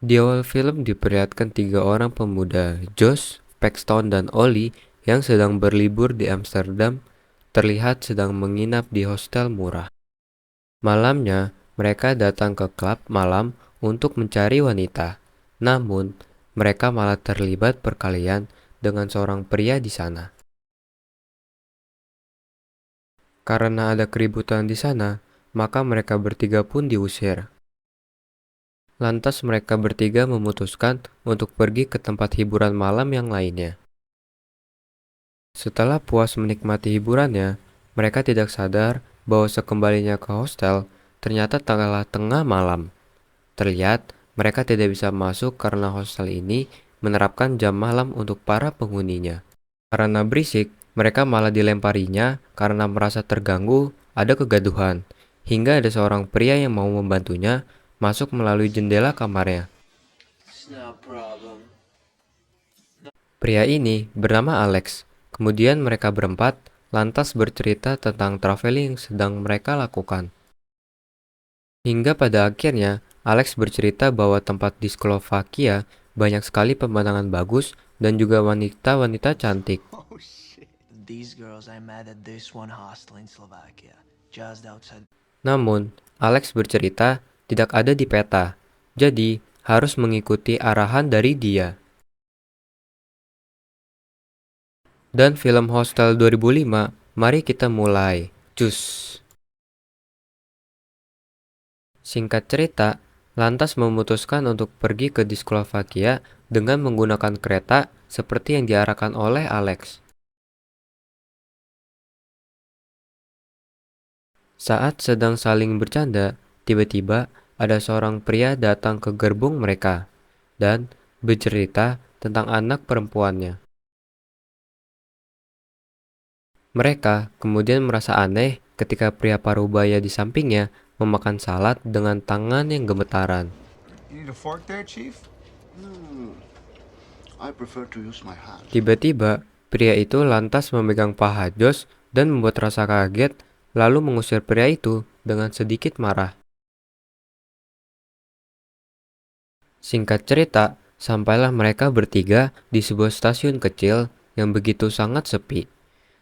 Di awal film diperlihatkan tiga orang pemuda, Josh, Paxton, dan Ollie, yang sedang berlibur di Amsterdam, terlihat sedang menginap di hostel murah. Malamnya, mereka datang ke klub malam untuk mencari wanita. Namun, mereka malah terlibat perkelahian dengan seorang pria di sana. Karena ada keributan di sana, maka mereka bertiga pun diusir. Lantas mereka bertiga memutuskan untuk pergi ke tempat hiburan malam yang lainnya. Setelah puas menikmati hiburannya, mereka tidak sadar bahwa sekembalinya ke hostel, ternyata telah tengah malam. Terlihat mereka tidak bisa masuk karena hostel ini menerapkan jam malam untuk para penghuninya. Karena berisik, mereka malah dilemparinya karena merasa terganggu, ada kegaduhan, hingga ada seorang pria yang mau membantunya masuk melalui jendela kamarnya. Pria ini bernama Alex. Kemudian mereka berempat lantas bercerita tentang traveling yang sedang mereka lakukan. Hingga pada akhirnya, Alex bercerita bahwa tempat di Slovakia banyak sekali pemandangan bagus dan juga wanita-wanita cantik. Oh shit. These girls I met at this one hostel in Slovakia, just outside. Namun, Alex bercerita tidak ada di peta, jadi harus mengikuti arahan dari dia. Dan film Hostel 2005, mari kita mulai. Cus. Singkat cerita, lantas memutuskan untuk pergi ke Slovakia dengan menggunakan kereta seperti yang diarahkan oleh Alex. Saat sedang saling bercanda, tiba-tiba ada seorang pria datang ke gerbong mereka dan bercerita tentang anak perempuannya. Mereka kemudian merasa aneh ketika pria parubaya di sampingnya memakan salad dengan tangan yang gemetaran. You need a fork there, Chief? I prefer to use my hand. Tiba-tiba, pria itu lantas memegang paha Josh dan membuat rasa kaget, lalu mengusir pria itu dengan sedikit marah. Singkat cerita, sampailah mereka bertiga di sebuah stasiun kecil yang begitu sangat sepi.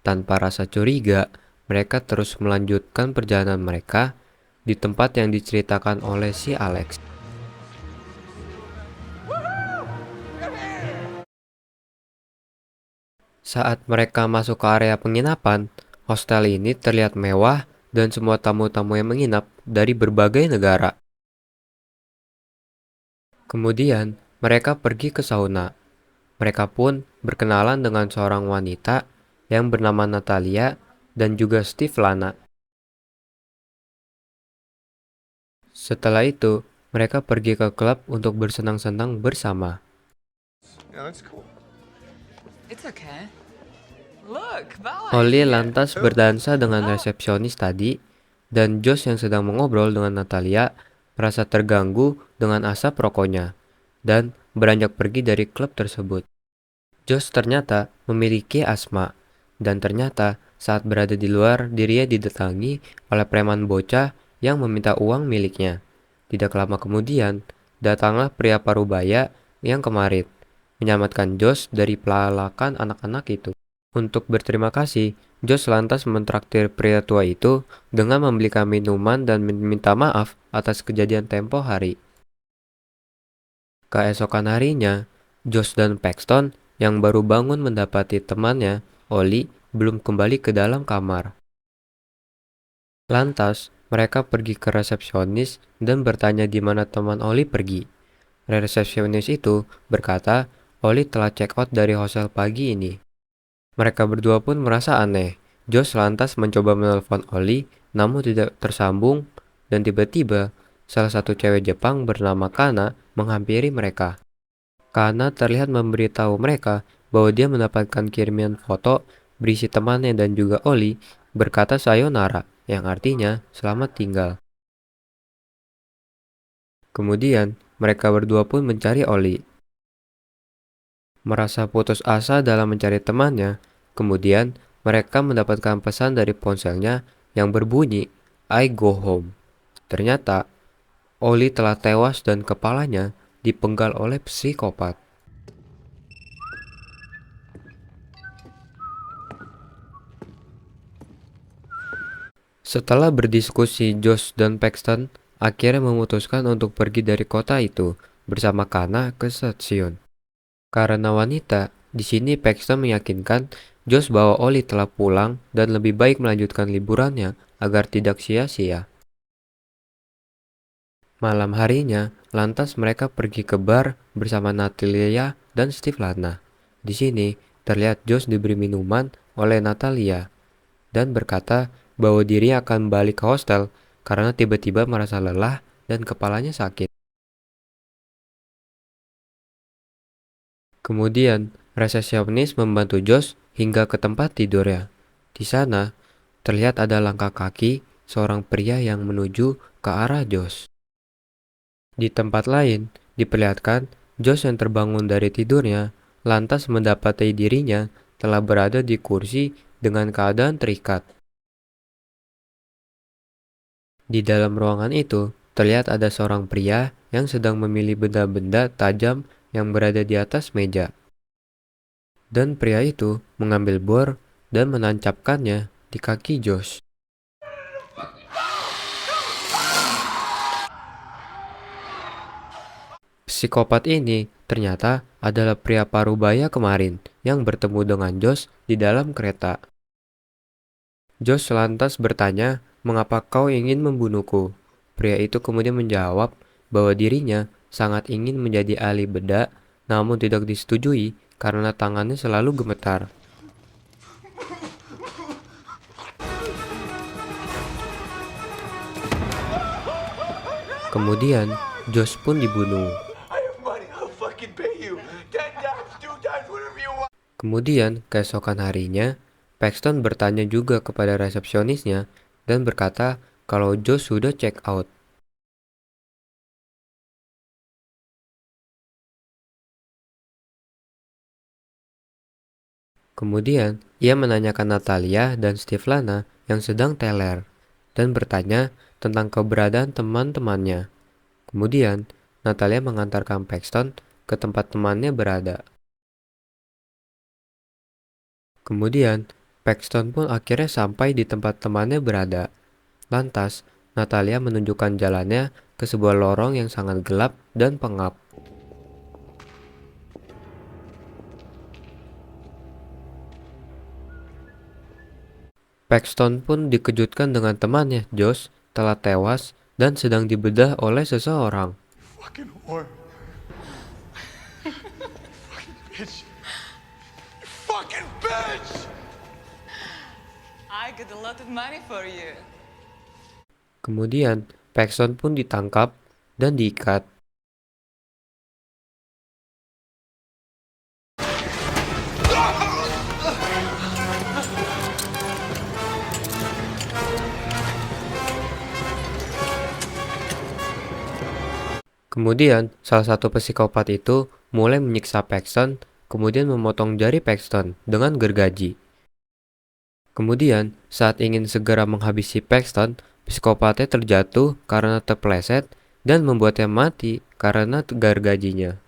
Tanpa rasa curiga, mereka terus melanjutkan perjalanan mereka di tempat yang diceritakan oleh si Alex. Saat mereka masuk ke area penginapan, hostel ini terlihat mewah dan semua tamu-tamu yang menginap dari berbagai negara. Kemudian, mereka pergi ke sauna. Mereka pun berkenalan dengan seorang wanita yang bernama Natalia dan juga Steve Lana. Setelah itu, mereka pergi ke klub untuk bersenang-senang bersama. Yeah, that's cool. It's okay. Look, ballet. Holly lantas berdansa dengan resepsionis tadi, dan Josh yang sedang mengobrol dengan Natalia merasa terganggu dengan asap rokoknya, dan beranjak pergi dari klub tersebut. Josh ternyata memiliki asma, dan ternyata saat berada di luar dirinya didatangi oleh preman bocah yang meminta uang miliknya. Tidak lama kemudian, datanglah pria parubaya yang kemarin, menyelamatkan Josh dari pelalakan anak-anak itu. Untuk berterima kasih, Josh lantas mentraktir pria tua itu dengan membelikan minuman dan meminta maaf atas kejadian tempo hari. Keesokan harinya, Josh dan Paxton yang baru bangun mendapati temannya, Ollie, belum kembali ke dalam kamar. Lantas, mereka pergi ke resepsionis dan bertanya di mana teman Ollie pergi. Resepsionis itu berkata, Ollie telah check out dari hostel pagi ini. Mereka berdua pun merasa aneh. Josh lantas mencoba menelpon Ollie, namun tidak tersambung, dan tiba-tiba salah satu cewek Jepang bernama Kana menghampiri mereka. Kana terlihat memberitahu mereka bahwa dia mendapatkan kiriman foto berisi temannya dan juga Ollie berkata sayonara, yang artinya selamat tinggal. Kemudian, mereka berdua pun mencari Ollie. Merasa putus asa dalam mencari temannya, kemudian mereka mendapatkan pesan dari ponselnya yang berbunyi, I go home. Ternyata, Ollie telah tewas dan kepalanya dipenggal oleh psikopat. Setelah berdiskusi, Josh dan Paxton akhirnya memutuskan untuk pergi dari kota itu bersama Kana ke stasiun. Karena wanita, di sini Paxton meyakinkan Josh bahwa Oli telah pulang dan lebih baik melanjutkan liburannya agar tidak sia-sia. Malam harinya, lantas mereka pergi ke bar bersama Natalia dan Steve Lana. Di sini, terlihat Josh diberi minuman oleh Natalia dan berkata bahwa dirinya akan balik ke hostel karena tiba-tiba merasa lelah dan kepalanya sakit. Kemudian, resepsionis membantu Josh hingga ke tempat tidurnya. Di sana, terlihat ada langkah kaki seorang pria yang menuju ke arah Josh. Di tempat lain, diperlihatkan Josh yang terbangun dari tidurnya, lantas mendapati dirinya telah berada di kursi dengan keadaan terikat. Di dalam ruangan itu, terlihat ada seorang pria yang sedang memilih benda-benda tajam yang berada di atas meja. Dan pria itu mengambil bor dan menancapkannya di kaki Josh. Psikopat ini ternyata adalah pria parubaya kemarin yang bertemu dengan Josh di dalam kereta. Josh lantas bertanya, "Mengapa kau ingin membunuhku?" Pria itu kemudian menjawab bahwa dirinya sangat ingin menjadi ahli bedah, namun tidak disetujui karena tangannya selalu gemetar. Kemudian, Josh pun dibunuh. I have money. I'll fucking pay you. 10 times, 2 times, whatever you want. Kemudian, keesokan harinya, Paxton bertanya juga kepada resepsionisnya dan berkata kalau Josh sudah check out. Kemudian, ia menanyakan Natalia dan Steve Lana yang sedang teler dan bertanya tentang keberadaan teman-temannya. Kemudian, Natalia mengantarkan Paxton ke tempat temannya berada. Kemudian, Paxton pun akhirnya sampai di tempat temannya berada. Lantas, Natalia menunjukkan jalannya ke sebuah lorong yang sangat gelap dan pengap. Paxton pun dikejutkan dengan temannya, Josh, telah tewas dan sedang dibedah oleh seseorang. Fucking whore. Fucking bitch. You fucking bitch! I got a lot of money for you. Kemudian, Paxton pun ditangkap dan diikat. Kemudian, salah satu psikopat itu mulai menyiksa Paxton, kemudian memotong jari Paxton dengan gergaji. Kemudian, saat ingin segera menghabisi Paxton, psikopatnya terjatuh karena terpleset dan membuatnya mati karena gergajinya.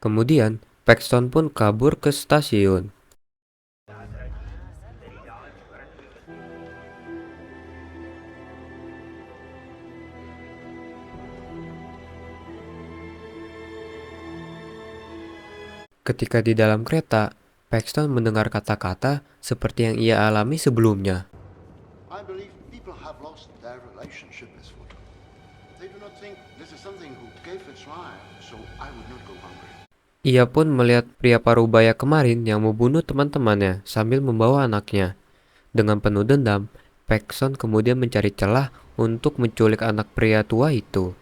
Kemudian, Paxton pun kabur ke stasiun. Ketika di dalam kereta, Paxton mendengar kata-kata seperti yang ia alami sebelumnya. I believe people have lost their relationship with food. They do not think this is something who gave its life, so I would not go hungry. Ia pun melihat pria parubaya kemarin yang membunuh teman-temannya sambil membawa anaknya. Dengan penuh dendam, Paxton kemudian mencari celah untuk menculik anak pria tua itu.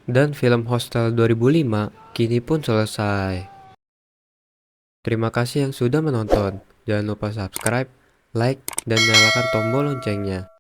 Dan film Hostel 2005 kini pun selesai. Terima kasih yang sudah menonton. Jangan lupa subscribe, like, dan nyalakan tombol loncengnya.